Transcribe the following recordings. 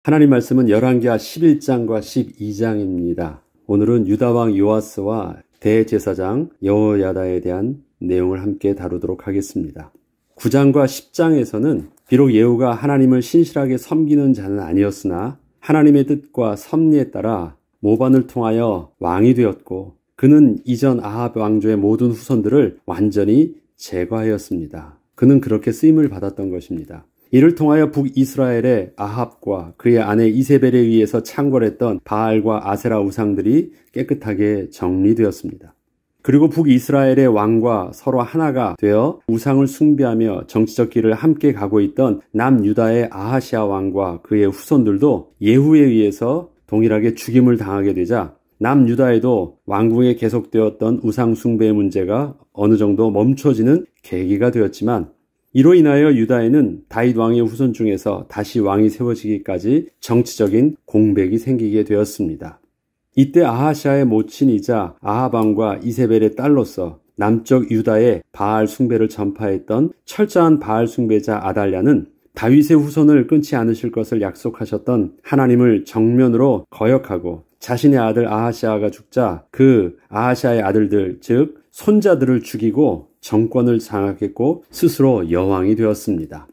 하나님 말씀은 열왕기하 11장과 12장입니다. 오늘은 유다왕 요아스와 대제사장 여호야다에 대한 내용을 함께 다루도록 하겠습니다. 9장과 10장에서는 비록 예후가 하나님을 신실하게 섬기는 자는 아니었으나 하나님의 뜻과 섭리에 따라 모반을 통하여 왕이 되었고, 그는 이전 아합 왕조의 모든 후손들을 완전히 제거하였습니다. 그는 그렇게 쓰임을 받았던 것입니다. 이를 통하여 북이스라엘의 아합과 그의 아내 이세벨에 의해서 창궐했던 바알과 아세라 우상들이 깨끗하게 정리되었습니다. 그리고 북이스라엘의 왕과 서로 하나가 되어 우상을 숭배하며 정치적 길을 함께 가고 있던 남유다의 아하시아 왕과 그의 후손들도 예후에 의해서 동일하게 죽임을 당하게 되자 남유다에도 왕궁에 계속되었던 우상 숭배의 문제가 어느 정도 멈춰지는 계기가 되었지만, 이로 인하여 유다에는 다윗 왕의 후손 중에서 다시 왕이 세워지기까지 정치적인 공백이 생기게 되었습니다. 이때 아하시아의 모친이자 아합 왕과 이세벨의 딸로서 남쪽 유다의 바알 숭배를 전파했던 철저한 바알 숭배자 아달랴는 다윗의 후손을 끊지 않으실 것을 약속하셨던 하나님을 정면으로 거역하고 자신의 아들 아하시아가 죽자 그 아하시아의 아들들, 즉 손자들을 죽이고 정권을 장악했고 스스로 여왕이 되었습니다.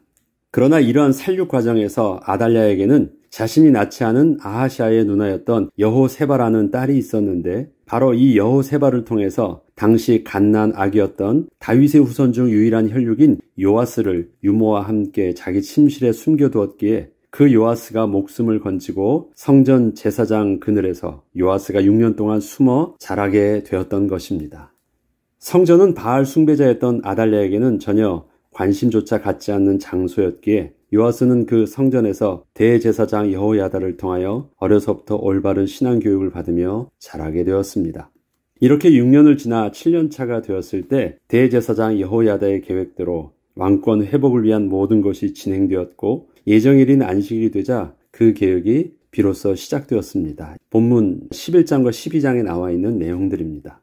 그러나 이러한 살육 과정에서 아달랴에게는 자신이 낳지 않은 아하시아의 누나였던 여호세바라는 딸이 있었는데, 바로 이 여호세바를 통해서 당시 갓난 아기였던 다윗의 후손 중 유일한 혈육인 요아스를 유모와 함께 자기 침실에 숨겨두었기에 그 요아스가 목숨을 건지고 성전 제사장 그늘에서 요아스가 6년 동안 숨어 자라게 되었던 것입니다. 성전은 바알 숭배자였던 아달랴에게는 전혀 관심조차 갖지 않는 장소였기에 요아스는 그 성전에서 대제사장 여호야다를 통하여 어려서부터 올바른 신앙교육을 받으며 자라게 되었습니다. 이렇게 6년을 지나 7년차가 되었을 때 대제사장 여호야다의 계획대로 왕권 회복을 위한 모든 것이 진행되었고, 예정일인 안식일이 되자 그 계획이 비로소 시작되었습니다. 본문 11장과 12장에 나와 있는 내용들입니다.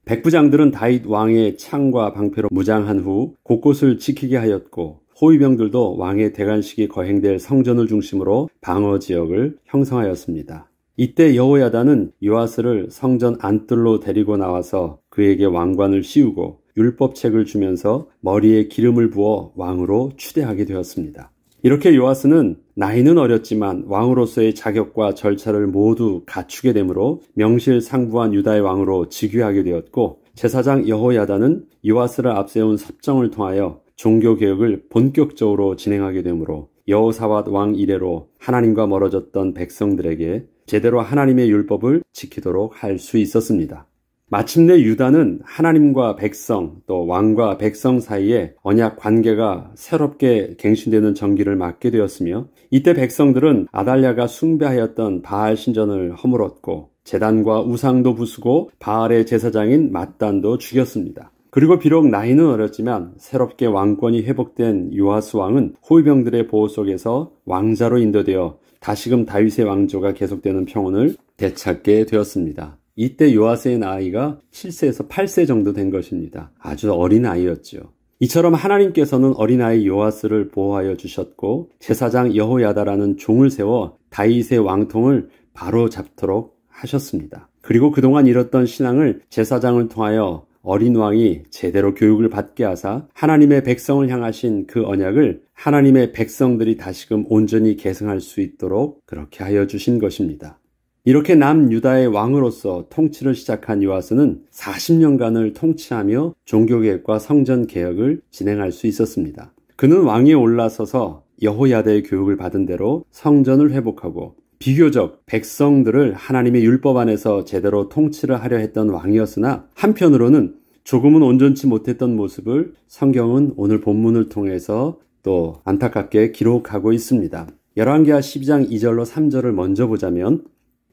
백부장들은 다윗 왕의 창과 방패로 무장한 후 곳곳을 지키게 하였고, 호위병들도 왕의 대관식이 거행될 성전을 중심으로 방어 지역을 형성하였습니다. 이때 여호야다는 요아스를 성전 안뜰로 데리고 나와서 그에게 왕관을 씌우고 율법책을 주면서 머리에 기름을 부어 왕으로 추대하게 되었습니다. 이렇게 요아스는 나이는 어렸지만 왕으로서의 자격과 절차를 모두 갖추게 되므로 명실상부한 유다의 왕으로 즉위하게 되었고, 제사장 여호야다는 요아스를 앞세운 섭정을 통하여 종교개혁을 본격적으로 진행하게 되므로 여호사밧 왕 이래로 하나님과 멀어졌던 백성들에게 제대로 하나님의 율법을 지키도록 할 수 있었습니다. 마침내 유다는 하나님과 백성, 또 왕과 백성 사이에 언약 관계가 새롭게 갱신되는 전기를 맞게 되었으며, 이때 백성들은 아달랴가 숭배하였던 바알 신전을 허물었고 제단과 우상도 부수고 바알의 제사장인 맏단도 죽였습니다. 그리고 비록 나이는 어렸지만 새롭게 왕권이 회복된 요아스 왕은 호위병들의 보호 속에서 왕자로 인도되어 다시금 다윗의 왕조가 계속되는 평온을 되찾게 되었습니다. 이때 요아스의 나이가 7세에서 8세 정도 된 것입니다. 아주 어린 아이였죠. 이처럼 하나님께서는 어린아이 요아스를 보호하여 주셨고, 제사장 여호야다라는 종을 세워 다윗의 왕통을 바로 잡도록 하셨습니다. 그리고 그동안 잃었던 신앙을 제사장을 통하여 어린 왕이 제대로 교육을 받게 하사 하나님의 백성을 향하신 그 언약을 하나님의 백성들이 다시금 온전히 계승할 수 있도록 그렇게 하여 주신 것입니다. 이렇게 남유다의 왕으로서 통치를 시작한 요아스는 40년간을 통치하며 종교개혁과 성전개혁을 진행할 수 있었습니다. 그는 왕위에 올라서서 여호야다의 교육을 받은 대로 성전을 회복하고 비교적 백성들을 하나님의 율법 안에서 제대로 통치를 하려 했던 왕이었으나, 한편으로는 조금은 온전치 못했던 모습을 성경은 오늘 본문을 통해서 또 안타깝게 기록하고 있습니다. 열왕기하 12장 2절로 3절을 먼저 보자면,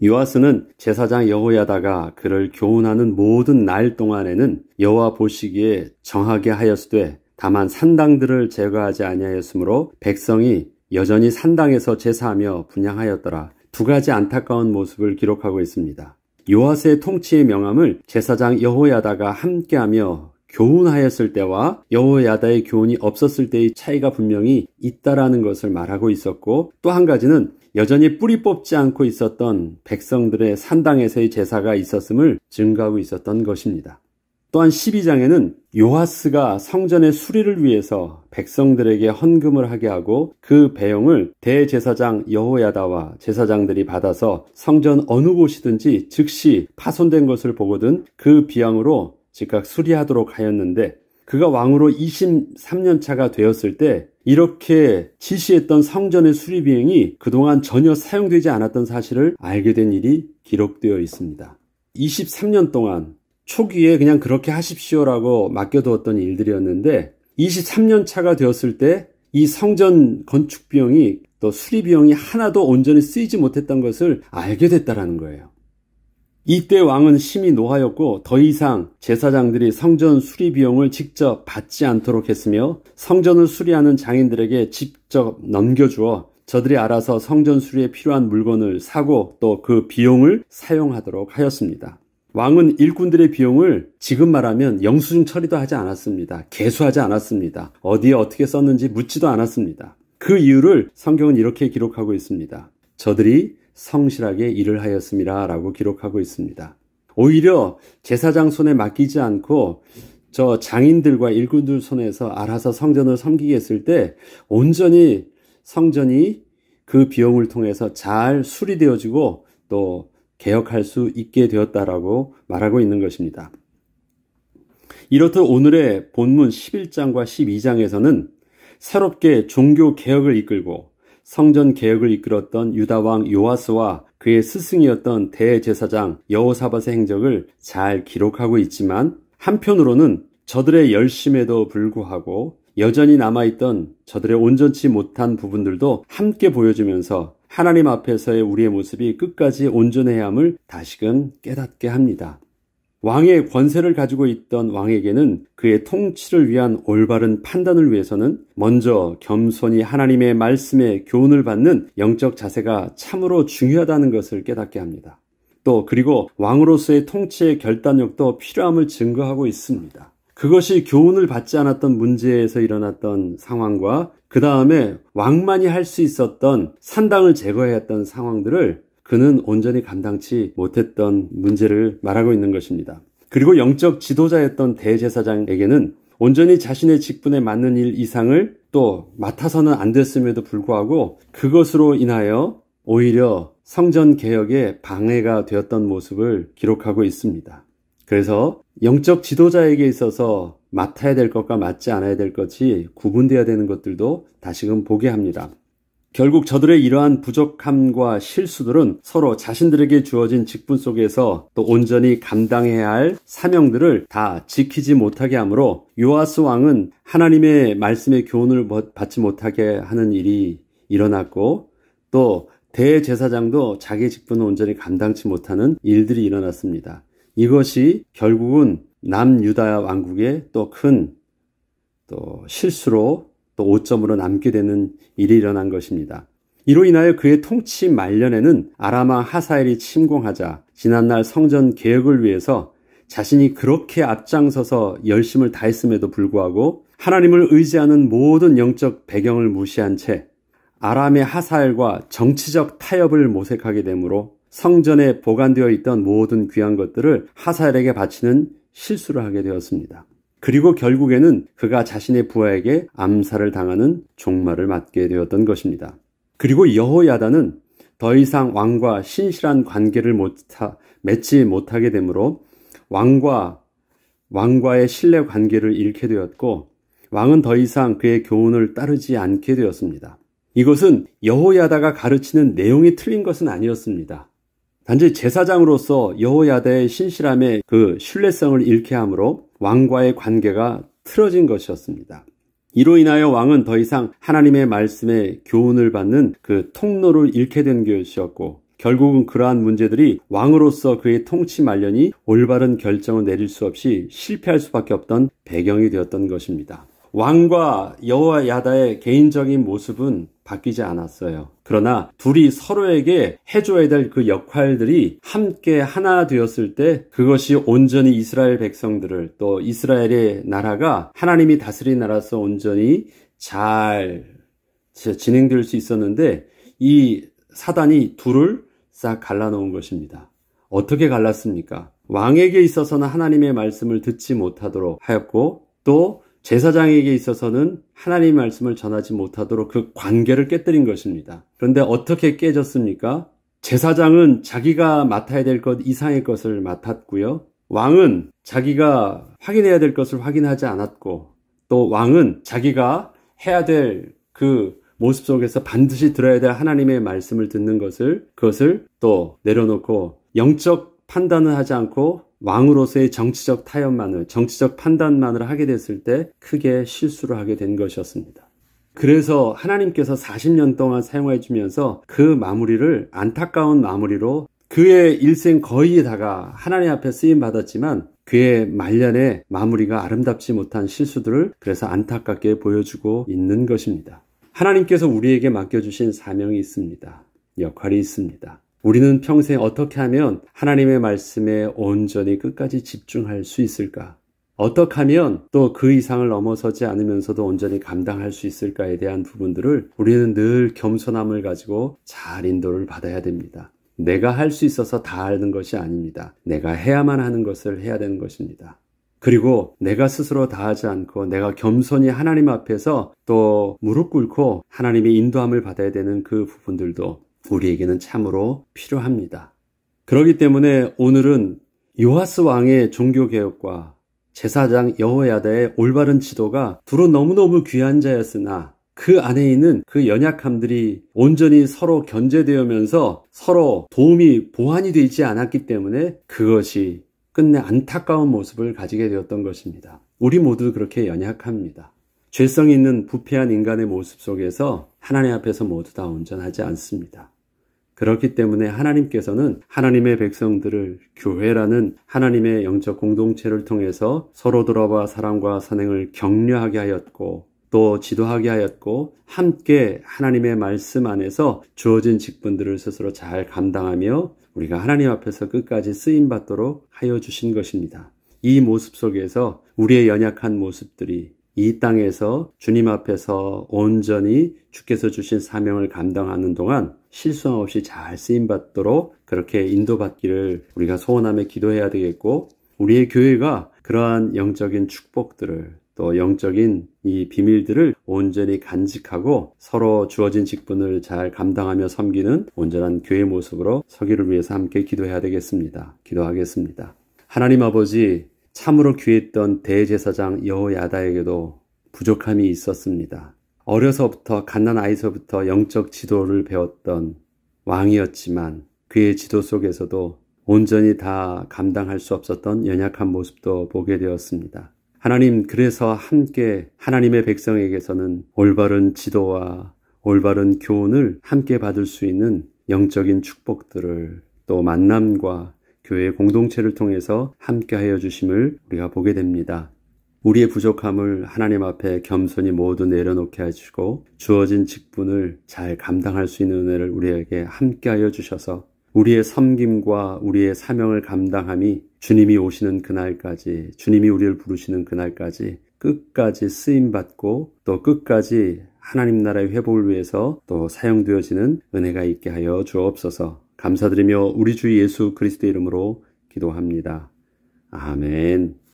요아스는 제사장 여호야다가 그를 교훈하는 모든 날 동안에는 여호와 보시기에 정하게 하였으되 다만 산당들을 제거하지 아니하였으므로 백성이 여전히 산당에서 제사하며 분향하였더라. 두 가지 안타까운 모습을 기록하고 있습니다. 요아스의 통치의 명함을 제사장 여호야다가 함께하며 교훈하였을 때와 여호야다의 교훈이 없었을 때의 차이가 분명히 있다라는 것을 말하고 있었고, 또 한 가지는 여전히 뿌리 뽑지 않고 있었던 백성들의 산당에서의 제사가 있었음을 증거하고 있었던 것입니다. 또한 12장에는 요아스가 성전의 수리를 위해서 백성들에게 헌금을 하게 하고 그 배용을 대제사장 여호야다와 제사장들이 받아서 성전 어느 곳이든지 즉시 파손된 것을 보거든 그 비용으로 즉각 수리하도록 하였는데, 그가 왕으로 23년 차가 되었을 때 이렇게 지시했던 성전의 수리 비용이 그동안 전혀 사용되지 않았던 사실을 알게 된 일이 기록되어 있습니다. 23년 동안 초기에 그냥 그렇게 하십시오라고 맡겨두었던 일들이었는데 23년 차가 되었을 때 이 성전 건축 비용이 또 수리 비용이 하나도 온전히 쓰이지 못했던 것을 알게 됐다라는 거예요. 이때 왕은 심히 노하였고 더 이상 제사장들이 성전 수리 비용을 직접 받지 않도록 했으며 성전을 수리하는 장인들에게 직접 넘겨주어 저들이 알아서 성전 수리에 필요한 물건을 사고 또 그 비용을 사용하도록 하였습니다. 왕은 일꾼들의 비용을 지금 말하면 영수증 처리도 하지 않았습니다. 계수하지 않았습니다. 어디에 어떻게 썼는지 묻지도 않았습니다. 그 이유를 성경은 이렇게 기록하고 있습니다. 저들이 성실하게 일을 하였습니다 라고 기록하고 있습니다. 오히려 제사장 손에 맡기지 않고 저 장인들과 일꾼들 손에서 알아서 성전을 섬기게 했을 때 온전히 성전이 그 비용을 통해서 잘 수리되어지고 또 개혁할 수 있게 되었다라고 말하고 있는 것입니다. 이렇듯 오늘의 본문 11장과 12장에서는 새롭게 종교 개혁을 이끌고 성전 개혁을 이끌었던 유다왕 요아스와 그의 스승이었던 대제사장 여호사밧의 행적을 잘 기록하고 있지만, 한편으로는 저들의 열심에도 불구하고 여전히 남아있던 저들의 온전치 못한 부분들도 함께 보여주면서 하나님 앞에서의 우리의 모습이 끝까지 온전해야 함을 다시금 깨닫게 합니다. 왕의 권세를 가지고 있던 왕에게는 그의 통치를 위한 올바른 판단을 위해서는 먼저 겸손히 하나님의 말씀에 교훈을 받는 영적 자세가 참으로 중요하다는 것을 깨닫게 합니다. 또 그리고 왕으로서의 통치의 결단력도 필요함을 증거하고 있습니다. 그것이 교훈을 받지 않았던 문제에서 일어났던 상황과 그 다음에 왕만이 할 수 있었던 산당을 제거해야 했던 상황들을 그는 온전히 감당치 못했던 문제를 말하고 있는 것입니다. 그리고 영적 지도자였던 대제사장에게는 온전히 자신의 직분에 맞는 일 이상을 또 맡아서는 안 됐음에도 불구하고 그것으로 인하여 오히려 성전 개혁에 방해가 되었던 모습을 기록하고 있습니다. 그래서 영적 지도자에게 있어서 맡아야 될 것과 맡지 않아야 될 것이 구분되어야 되는 것들도 다시금 보게 합니다. 결국 저들의 이러한 부족함과 실수들은 서로 자신들에게 주어진 직분 속에서 또 온전히 감당해야 할 사명들을 다 지키지 못하게 하므로 요아스 왕은 하나님의 말씀의 교훈을 받지 못하게 하는 일이 일어났고, 또 대제사장도 자기 직분을 온전히 감당치 못하는 일들이 일어났습니다. 이것이 결국은 남유다 왕국의 또 큰 실수로 또 오점으로 남게 되는 일이 일어난 것입니다. 이로 인하여 그의 통치 말년에는 아람왕 하사엘이 침공하자 지난날 성전 개혁을 위해서 자신이 그렇게 앞장서서 열심을 다했음에도 불구하고 하나님을 의지하는 모든 영적 배경을 무시한 채 아람의 하사엘과 정치적 타협을 모색하게 되므로 성전에 보관되어 있던 모든 귀한 것들을 하사엘에게 바치는 실수를 하게 되었습니다. 그리고 결국에는 그가 자신의 부하에게 암살을 당하는 종말을 맞게 되었던 것입니다. 그리고 여호야다는 더 이상 왕과 신실한 관계를 맺지 못하게 되므로 왕과의 신뢰 관계를 잃게 되었고, 왕은 더 이상 그의 교훈을 따르지 않게 되었습니다. 이것은 여호야다가 가르치는 내용이 틀린 것은 아니었습니다. 단지 제사장으로서 여호야다의 신실함에 그 신뢰성을 잃게 함으로 왕과의 관계가 틀어진 것이었습니다. 이로 인하여 왕은 더 이상 하나님의 말씀에 교훈을 받는 그 통로를 잃게 된 것이었고, 결국은 그러한 문제들이 왕으로서 그의 통치 말년이 올바른 결정을 내릴 수 없이 실패할 수밖에 없던 배경이 되었던 것입니다. 왕과 여호야다의 개인적인 모습은 바뀌지 않았어요. 그러나 둘이 서로에게 해줘야 될 그 역할들이 함께 하나 되었을 때 그것이 온전히 이스라엘 백성들을, 또 이스라엘의 나라가 하나님이 다스린 나라로서 온전히 잘 진행될 수 있었는데, 이 사단이 둘을 싹 갈라놓은 것입니다. 어떻게 갈랐습니까? 왕에게 있어서는 하나님의 말씀을 듣지 못하도록 하였고, 또 제사장에게 있어서는 하나님의 말씀을 전하지 못하도록 그 관계를 깨뜨린 것입니다. 그런데 어떻게 깨졌습니까? 제사장은 자기가 맡아야 될 것 이상의 것을 맡았고요. 왕은 자기가 확인해야 될 것을 확인하지 않았고, 또 왕은 자기가 해야 될 그 모습 속에서 반드시 들어야 될 하나님의 말씀을 듣는 그것을 또 내려놓고 영적 판단을 하지 않고 왕으로서의 정치적 타협만을, 정치적 판단만을 하게 됐을 때 크게 실수를 하게 된 것이었습니다. 그래서 하나님께서 40년 동안 사용해 주면서 그 마무리를 안타까운 마무리로 그의 일생 거의 다가 하나님 앞에 쓰임 받았지만 그의 말년의 마무리가 아름답지 못한 실수들을 그래서 안타깝게 보여주고 있는 것입니다. 하나님께서 우리에게 맡겨주신 사명이 있습니다. 역할이 있습니다. 우리는 평생 어떻게 하면 하나님의 말씀에 온전히 끝까지 집중할 수 있을까? 어떻게 하면 또 그 이상을 넘어서지 않으면서도 온전히 감당할 수 있을까에 대한 부분들을 우리는 늘 겸손함을 가지고 잘 인도를 받아야 됩니다. 내가 할 수 있어서 다 하는 것이 아닙니다. 내가 해야만 하는 것을 해야 되는 것입니다. 그리고 내가 스스로 다 하지 않고 내가 겸손히 하나님 앞에서 또 무릎 꿇고 하나님의 인도함을 받아야 되는 그 부분들도 우리에게는 참으로 필요합니다. 그렇기 때문에 오늘은 요아스 왕의 종교개혁과 제사장 여호야다의 올바른 지도가 둘은 너무너무 귀한 자였으나 그 안에 있는 그 연약함들이 온전히 서로 견제되면서 서로 도움이 보완이 되지 않았기 때문에 그것이 끝내 안타까운 모습을 가지게 되었던 것입니다. 우리 모두 그렇게 연약합니다. 죄성 있는 부패한 인간의 모습 속에서 하나님 앞에서 모두 다 온전하지 않습니다. 그렇기 때문에 하나님께서는 하나님의 백성들을 교회라는 하나님의 영적 공동체를 통해서 서로 돌아봐 사랑과 선행을 격려하게 하였고 또 지도하게 하였고 함께 하나님의 말씀 안에서 주어진 직분들을 스스로 잘 감당하며 우리가 하나님 앞에서 끝까지 쓰임받도록 하여 주신 것입니다. 이 모습 속에서 우리의 연약한 모습들이 이 땅에서 주님 앞에서 온전히 주께서 주신 사명을 감당하는 동안 실수함 없이 잘 쓰임받도록 그렇게 인도받기를 우리가 소원하며 기도해야 되겠고 우리의 교회가 그러한 영적인 축복들을 또 영적인 이 비밀들을 온전히 간직하고 서로 주어진 직분을 잘 감당하며 섬기는 온전한 교회 모습으로 서기를 위해서 함께 기도해야 되겠습니다. 기도하겠습니다. 하나님 아버지, 참으로 귀했던 대제사장 여호야다에게도 부족함이 있었습니다. 어려서부터 갓난아이서부터 영적 지도를 배웠던 왕이었지만 그의 지도 속에서도 온전히 다 감당할 수 없었던 연약한 모습도 보게 되었습니다. 하나님, 그래서 함께 하나님의 백성에게서는 올바른 지도와 올바른 교훈을 함께 받을 수 있는 영적인 축복들을 또 만남과 교회 공동체를 통해서 함께 하여 주심을 우리가 보게 됩니다. 우리의 부족함을 하나님 앞에 겸손히 모두 내려놓게 하시고 주어진 직분을 잘 감당할 수 있는 은혜를 우리에게 함께 하여 주셔서 우리의 섬김과 우리의 사명을 감당함이 주님이 오시는 그날까지, 주님이 우리를 부르시는 그날까지 끝까지 쓰임받고 또 끝까지 하나님 나라의 회복을 위해서 또 사용되어지는 은혜가 있게 하여 주옵소서. 감사드리며 우리 주 예수 그리스도의 이름으로 기도합니다. 아멘.